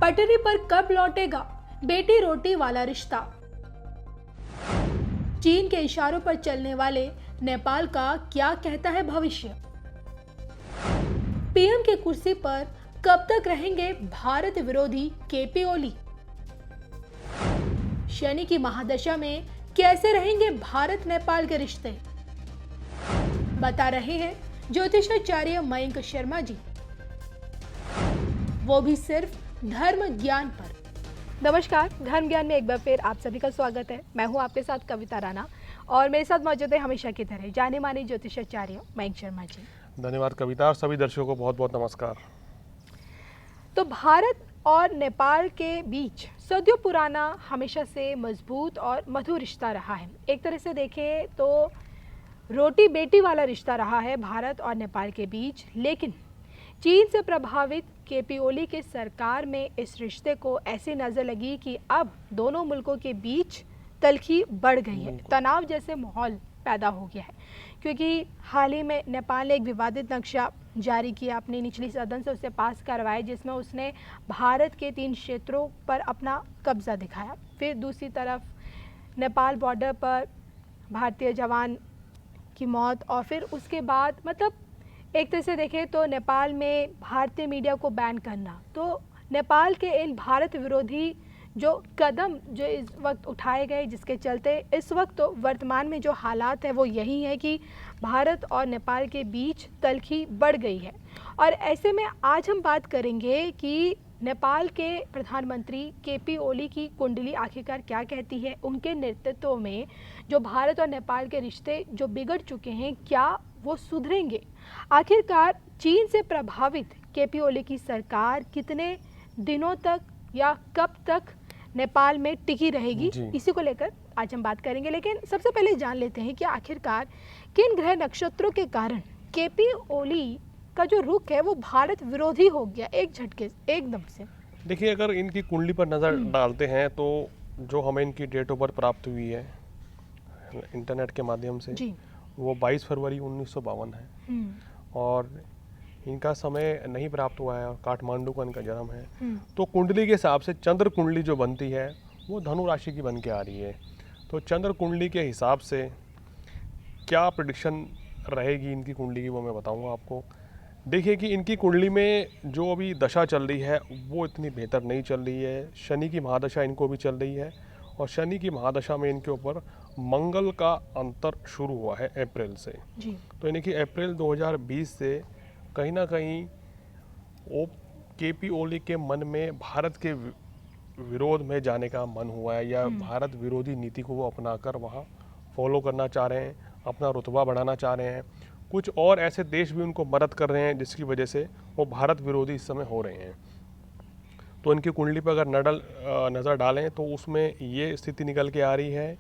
पटरी पर कब लौटेगा बेटी रोटी वाला रिश्ता। चीन के इशारों पर चलने वाले नेपाल का क्या कहता है भविष्य। पीएम की कुर्सी पर कब तक रहेंगे भारत विरोधी केपी ओली। शनि की महादशा में कैसे रहेंगे भारत नेपाल के रिश्ते, बता रहे हैं ज्योतिषाचार्य मयंक शर्मा जी, वो भी सिर्फ धर्म ज्ञान पर। नमस्कार, धर्म ज्ञान में एक बार फिर आप सभी का स्वागत है। मैं हूं आपके साथ कविता राणा और मेरे साथ मौजूद है हमेशा की तरह जाने माने ज्योतिषाचार्य मयंक शर्मा जी। धन्यवाद कविता और सभी दर्शकों को बहुत बहुत नमस्कार। तो भारत और नेपाल के बीच सदियों पुराना हमेशा से मजबूत और मधुर रिश्ता रहा है। एक तरह से देखें तो रोटी बेटी वाला रिश्ता रहा है भारत और नेपाल के बीच, लेकिन चीन से प्रभावित केपी ओली के सरकार में इस रिश्ते को ऐसी नजर लगी कि अब दोनों मुल्कों के बीच तलखी बढ़ गई है, तनाव जैसे माहौल पैदा हो गया है। क्योंकि हाल ही में नेपाल ने एक विवादित नक्शा जारी किया, अपनी निचली सदन से उसे पास करवाया, जिसमें उसने भारत के 3 क्षेत्रों पर अपना कब्जा दिखाया। फिर दूसरी तरफ नेपाल बॉर्डर पर भारतीय जवान की मौत, और फिर उसके बाद मतलब एक तरह से देखें तो नेपाल में भारतीय मीडिया को बैन करना। तो नेपाल के इन भारत विरोधी जो कदम जो इस वक्त उठाए गए, जिसके चलते इस वक्त तो वर्तमान में जो हालात है वो यही है कि भारत और नेपाल के बीच तलखी बढ़ गई है। और ऐसे में आज हम बात करेंगे कि नेपाल के प्रधानमंत्री केपी ओली की कुंडली आखिरकार क्या कहती है। उनके नेतृत्व में जो भारत और नेपाल के रिश्ते जो बिगड़ चुके हैं, क्या वो सुधरेंगे। आखिरकार चीन से प्रभावित केपी ओली की सरकार कितने दिनों तक या कब तक नेपाल में टिकी रहेगी, इसी को लेकर आज हम बात करेंगे। लेकिन सबसे पहले जान लेते हैं कि आखिरकार किन ग्रह नक्षत्रों के कारण केपी ओली का जो रुख है वो भारत विरोधी हो गया एक झटके एकदम से। देखिए, अगर इनकी कुंडली पर नज़र डालते हैं तो जो हमें इनकी डेट ऑफ बर्थ प्राप्त हुई है इंटरनेट के माध्यम से जी। वो 22 फरवरी 1952 है और इनका समय नहीं प्राप्त हुआ है और काठमांडू का इनका जन्म है। तो कुंडली के हिसाब से चंद्र कुंडली जो बनती है वो धनु राशि की बन के आ रही है। तो चंद्र कुंडली के हिसाब से क्या प्रेडिक्शन रहेगी इनकी कुंडली की वो मैं बताऊंगा आपको। देखिए कि इनकी कुंडली में जो अभी दशा चल रही है वो इतनी बेहतर नहीं चल रही है। शनि की महादशा इनको भी चल रही है और शनि की महादशा में इनके ऊपर मंगल का अंतर शुरू हुआ है अप्रैल से जी। तो यानी कि अप्रैल 2020 से कहीं ना कहीं केपी ओली के मन में भारत के विरोध में जाने का मन हुआ है या भारत विरोधी नीति को वो अपनाकर वहाँ फॉलो करना चाह रहे हैं, अपना रुतबा बढ़ाना चाह रहे हैं। कुछ और ऐसे देश भी उनको मदद कर रहे हैं जिसकी वजह से वो भारत विरोधी इस समय हो रहे हैं। तो इनकी कुंडली पर अगर नज़र डालें तो उसमें ये स्थिति निकल के आ रही है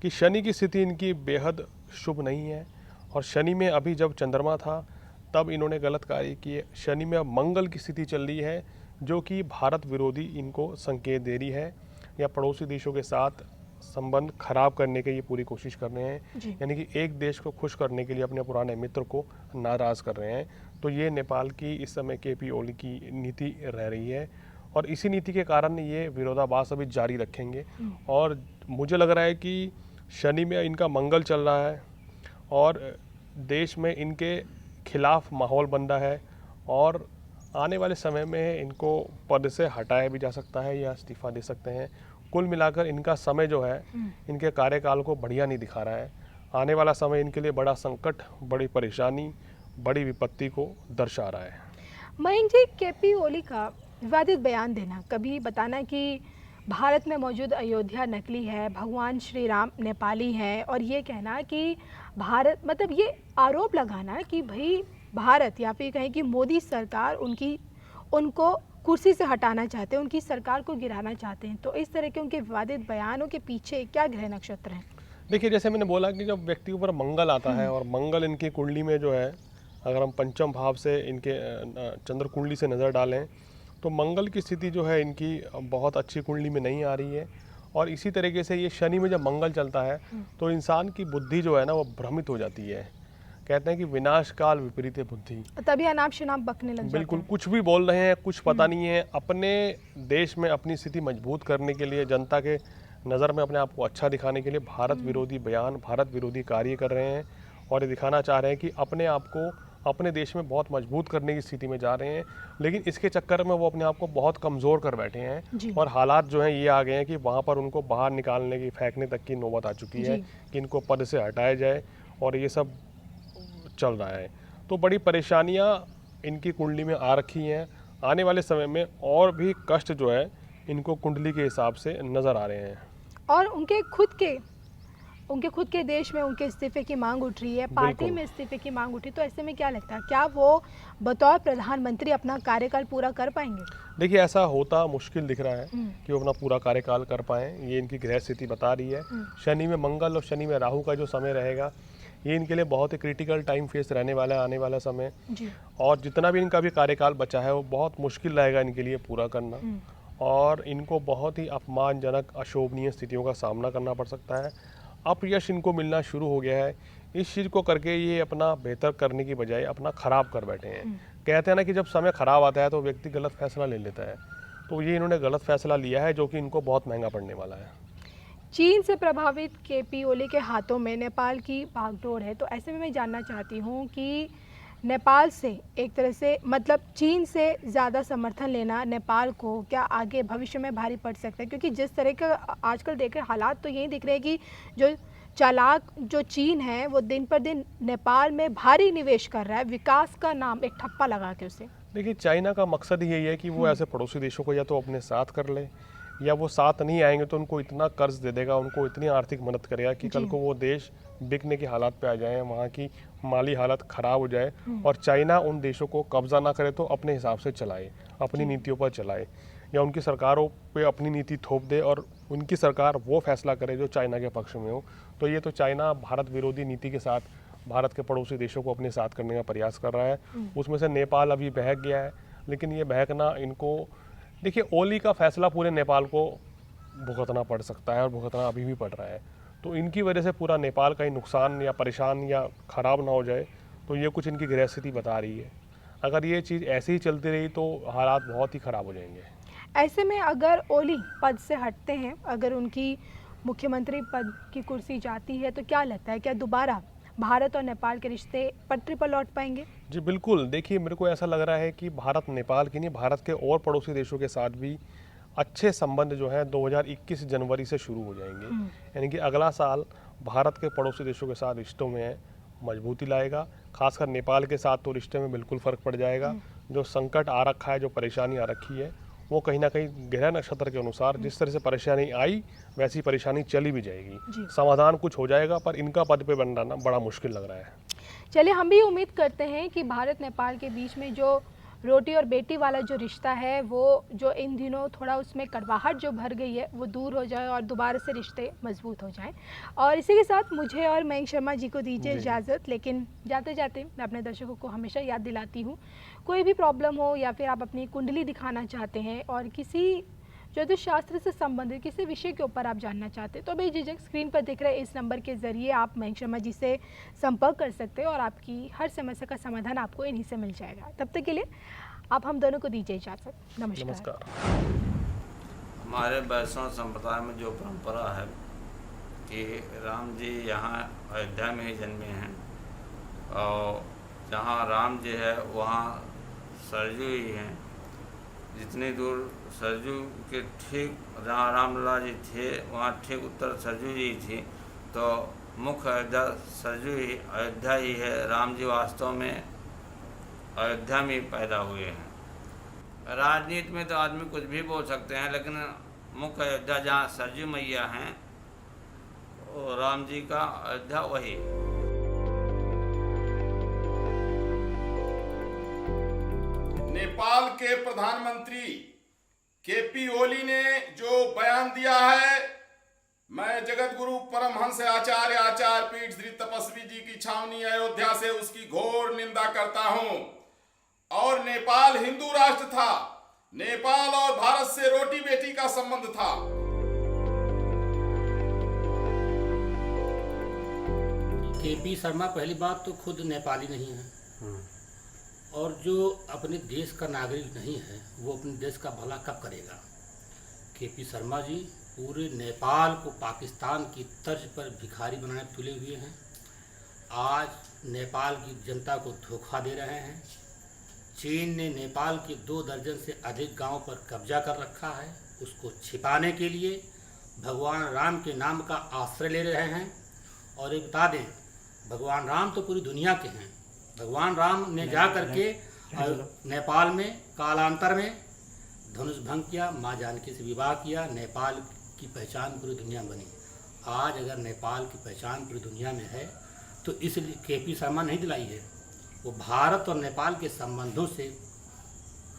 कि शनि की स्थिति इनकी बेहद शुभ नहीं है और शनि में अभी जब चंद्रमा था तब इन्होंने गलत कार्य किए। शनि में अब मंगल की स्थिति चल रही है जो कि भारत विरोधी इनको संकेत दे रही है या पड़ोसी देशों के साथ संबंध खराब करने की ये पूरी कोशिश कर रहे हैं। यानी कि एक देश को खुश करने के लिए अपने पुराने मित्र को नाराज़ कर रहे हैं। तो ये नेपाल की इस समय केपी ओली की नीति रह रही है और इसी नीति के कारण ये विरोधाभास अभी जारी रखेंगे। और मुझे लग रहा है कि शनि में इनका मंगल चल रहा है और देश में इनके खिलाफ माहौल बन रहा है और आने वाले समय में इनको पद से हटाया भी जा सकता है या इस्तीफा दे सकते हैं। कुल मिलाकर इनका समय जो है इनके कार्यकाल को बढ़िया नहीं दिखा रहा है। आने वाला समय इनके लिए बड़ा संकट, बड़ी परेशानी, बड़ी विपत्ति को दर्शा रहा है। मयंक जी, केपी ओली का विवादित बयान देना, कभी बताना कि भारत में मौजूद अयोध्या नकली है, भगवान श्री राम नेपाली हैं, और ये कहना कि भारत मतलब ये आरोप लगाना कि भाई भारत या फिर कहें कि मोदी सरकार उनको कुर्सी से हटाना चाहते हैं, उनकी सरकार को गिराना चाहते हैं। तो इस तरह के उनके विवादित बयानों के पीछे क्या ग्रह नक्षत्र हैं? देखिए, जैसे मैंने बोला कि जब व्यक्ति के ऊपर मंगल आता है और मंगल इनकी कुंडली में जो है, अगर हम पंचम भाव से इनके चंद्र कुंडली से नज़र डालें तो मंगल की स्थिति जो है इनकी बहुत अच्छी कुंडली में नहीं आ रही है। और इसी तरीके से ये शनि में जब मंगल चलता है तो इंसान की बुद्धि जो है ना वो भ्रमित हो जाती है कहते हैं कि विनाश काल विपरीत बुद्धि। तभी अनाप शनाप बकने लग जाते बिल्कुल, हैं। कुछ भी बोल रहे हैं, कुछ पता नहीं है। अपने देश में अपनी स्थिति मजबूत करने के लिए, जनता के नज़र में अपने आप को अच्छा दिखाने के लिए भारत विरोधी बयान, भारत विरोधी कार्य कर रहे हैं और ये दिखाना चाह रहे हैं कि अपने आप को अपने देश में बहुत मजबूत करने की स्थिति में जा रहे हैं। लेकिन इसके चक्कर में वो अपने आप को बहुत कमज़ोर कर बैठे हैं और हालात जो हैं ये आ गए हैं कि वहाँ पर उनको बाहर निकालने की, फेंकने तक की नौबत आ चुकी है कि इनको पद से हटाया जाए और ये सब चल रहा है। तो बड़ी परेशानियां इनकी कुंडली में आ रखी हैं। आने वाले समय में और भी कष्ट जो है इनको कुंडली के हिसाब से नज़र आ रहे हैं। और उनके खुद के देश में उनके इस्तीफे की मांग उठ रही है, पार्टी में इस्तीफे की मांग उठी। तो ऐसे में क्या लगता है, क्या वो बतौर प्रधानमंत्री अपना कार्यकाल पूरा कर पाएंगे? देखिए, ऐसा होता मुश्किल दिख रहा है कि वो अपना पूरा कार्यकाल कर पाएँ। ये इनकी ग्रह स्थिति बता रही है। शनि में मंगल और शनि में राहु का जो समय रहेगा, ये इनके लिए बहुत ही क्रिटिकल टाइम फेस रहने वाला है आने वाला समय। और जितना भी इनका भी कार्यकाल बचा है वो बहुत मुश्किल रहेगा इनके लिए पूरा करना और इनको बहुत ही अपमानजनक, अशोभनीय स्थितियों का सामना करना पड़ सकता है। अपयश इनको मिलना शुरू हो गया है। इस चीज़ को करके ये अपना बेहतर करने की बजाय अपना ख़राब कर बैठे हैं। कहते हैं ना कि जब समय ख़राब आता है तो व्यक्ति गलत फैसला ले लेता है। तो ये इन्होंने गलत फैसला लिया है जो कि इनको बहुत महंगा पड़ने वाला है। चीन से प्रभावित केपी ओली के हाथों में नेपाल की बागडोर है। तो ऐसे में मैं जानना चाहती हूँ कि नेपाल से एक तरह से मतलब चीन से ज़्यादा समर्थन लेना नेपाल को क्या आगे भविष्य में भारी पड़ सकता है? क्योंकि जिस तरह के आजकल देख रहे हालात तो यही दिख रहे हैं कि जो चालाक जो चीन है वो दिन पर दिन नेपाल में भारी निवेश कर रहा है, विकास का नाम एक ठप्पा लगा के उसे। देखिए, चाइना का मकसद ही यही है कि वो ऐसे पड़ोसी देशों को या तो अपने साथ कर ले या वो साथ नहीं आएंगे तो उनको इतना कर्ज दे देगा, उनको इतनी आर्थिक मदद करेगा कि कल को वो देश बिकने की हालात पे आ जाए, वहाँ की माली हालत ख़राब हो जाए और चाइना उन देशों को कब्जा ना करे तो अपने हिसाब से चलाए, अपनी नीतियों पर चलाए या उनकी सरकारों पे अपनी नीति थोप दे और उनकी सरकार वो फैसला करे जो चाइना के पक्ष में हो। तो ये तो चाइना भारत विरोधी नीति के साथ भारत के पड़ोसी देशों को अपने साथ करने का प्रयास कर रहा है। उसमें से नेपाल अभी बहक गया है, लेकिन ये बहकना इनको, देखिए, ओली का फैसला पूरे नेपाल को भुगतना पड़ सकता है और भुगतना अभी भी पड़ रहा है। तो इनकी वजह से पूरा नेपाल का ही नुकसान या परेशान या ख़राब ना हो जाए, तो ये कुछ इनकी ग्रह स्थिति बता रही है। अगर ये चीज़ ऐसे ही चलती रही तो हालात बहुत ही ख़राब हो जाएंगे। ऐसे में अगर ओली पद से हटते हैं, अगर उनकी मुख्यमंत्री पद की कुर्सी जाती है, तो क्या लगता है क्या दोबारा भारत और नेपाल के रिश्ते पटरी पर लौट पाएंगे? जी बिल्कुल। देखिए, मेरे को ऐसा लग रहा है कि भारत नेपाल की नहीं, भारत के और पड़ोसी देशों के साथ भी अच्छे संबंध जो हैं 2021 जनवरी से शुरू हो जाएंगे। यानी कि अगला साल भारत के पड़ोसी देशों के साथ रिश्तों में मजबूती लाएगा। खासकर नेपाल के साथ तो रिश्ते में बिल्कुल फ़र्क पड़ जाएगा। जो संकट आ रखा है, जो परेशानी आ रखी है, वो कहीं ना कहीं ग्रह नक्षत्र के अनुसार जिस तरह से परेशानी आई वैसी परेशानी चली भी जाएगी। समाधान कुछ हो जाएगा, पर इनका पद पे बनना बड़ा मुश्किल लग रहा है। चलिए, हम भी उम्मीद करते हैं कि भारत नेपाल के बीच में जो रोटी और बेटी वाला जो रिश्ता है, वो जो इन दिनों थोड़ा उसमें कड़वाहट जो भर गई है वो दूर हो जाए और दोबारा से रिश्ते मजबूत हो जाएं। और इसी के साथ मुझे और मयंक शर्मा जी को दीजिए इजाज़त। लेकिन जाते जाते मैं अपने दर्शकों को हमेशा याद दिलाती हूँ, कोई भी प्रॉब्लम हो या फिर आप अपनी कुंडली दिखाना चाहते हैं और किसी ज्योतिष शास्त्र से संबंधित किसी विषय के ऊपर आप जानना चाहते हैं तो बेझिझक स्क्रीन पर दिख रहे इस नंबर के ज़रिए आप मयंक शर्मा जी से संपर्क कर सकते हैं और आपकी हर समस्या का समाधान आपको इन्हीं से मिल जाएगा। तब तक के लिए आप हम दोनों को दीजिए इजाज़त। नमस्कार। हमारे वैष्णव संप्रदाय में जो परंपरा है कि राम जी यहाँ अयोध्या में ही जन्मे हैं और जहाँ राम जी है वहाँ सरजू ही हैं। जितनी दूर सरजू के ठीक जहाँ रामलला जी थे वहाँ ठीक उत्तर सरजू जी थी, तो मुख्य अयोध्या सरजू ही अयोध्या ही है। राम जी वास्तव में अयोध्या में ही पैदा हुए हैं। राजनीति में तो आदमी कुछ भी बोल सकते हैं, लेकिन मुख्य अयोध्या जहाँ सरजू मैया हैं वो राम जी का अयोध्या वही। नेपाल के प्रधानमंत्री केपी ओली ने जो बयान दिया है, मैं जगत गुरु परमहंस आचार्य पीठ श्री तपस्वी जी की छावनी अयोध्या से उसकी घोर निंदा करता हूं। और नेपाल हिंदू राष्ट्र था, नेपाल और भारत से रोटी बेटी का संबंध था। केपी शर्मा पहली बात तो खुद नेपाली नहीं है, और जो अपने देश का नागरिक नहीं है वो अपने देश का भला कब करेगा। केपी शर्मा जी पूरे नेपाल को पाकिस्तान की तर्ज पर भिखारी बनाने तुले हुए हैं। आज नेपाल की जनता को धोखा दे रहे हैं। चीन ने नेपाल के 2 दर्जन से अधिक गांवों पर कब्जा कर रखा है। उसको छिपाने के लिए भगवान राम के नाम का आश्रय ले रहे हैं। और एक बता दें, भगवान राम तो पूरी दुनिया के हैं। भगवान राम ने जा करके नेपाल में कालांतर में धनुष भंग किया, माँ जानकी से विवाह किया, नेपाल की पहचान पूरी दुनिया में बनी। आज अगर नेपाल की पहचान पूरी दुनिया में है तो इसलिए केपी शर्मा नहीं दिलाई है, वो भारत और नेपाल के संबंधों से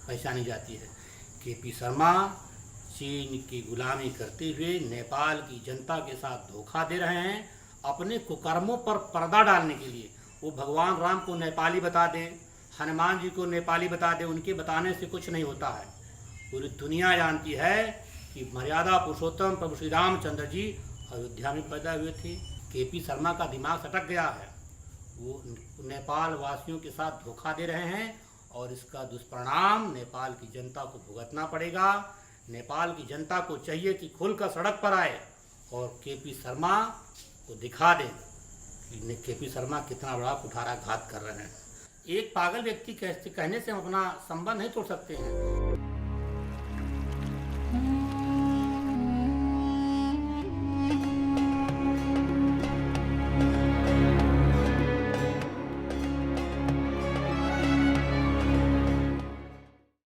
पहचानी जाती है। केपी शर्मा चीन की गुलामी करते हुए नेपाल की जनता के साथ धोखा दे रहे हैं। अपने कुकर्मों पर पर्दा डालने के लिए वो भगवान राम को नेपाली बता दें, हनुमान जी को नेपाली बता दें, उनके बताने से कुछ नहीं होता है। पूरी दुनिया जानती है कि मर्यादा पुरुषोत्तम प्रभु श्री रामचंद्र जी अयोध्या में पैदा हुए थे। केपी शर्मा का दिमाग सटक गया है, वो नेपाल वासियों के साथ धोखा दे रहे हैं और इसका दुष्परिणाम नेपाल की जनता को भुगतना पड़ेगा। नेपाल की जनता को चाहिए कि खुलकर सड़क पर आए और केपी शर्मा को दिखा दें कि केपी शर्मा कितना बड़ा कुठाराघात कर रहे हैं। एक पागल व्यक्ति कहने से हम अपना संबंध नहीं तोड़ सकते हैं।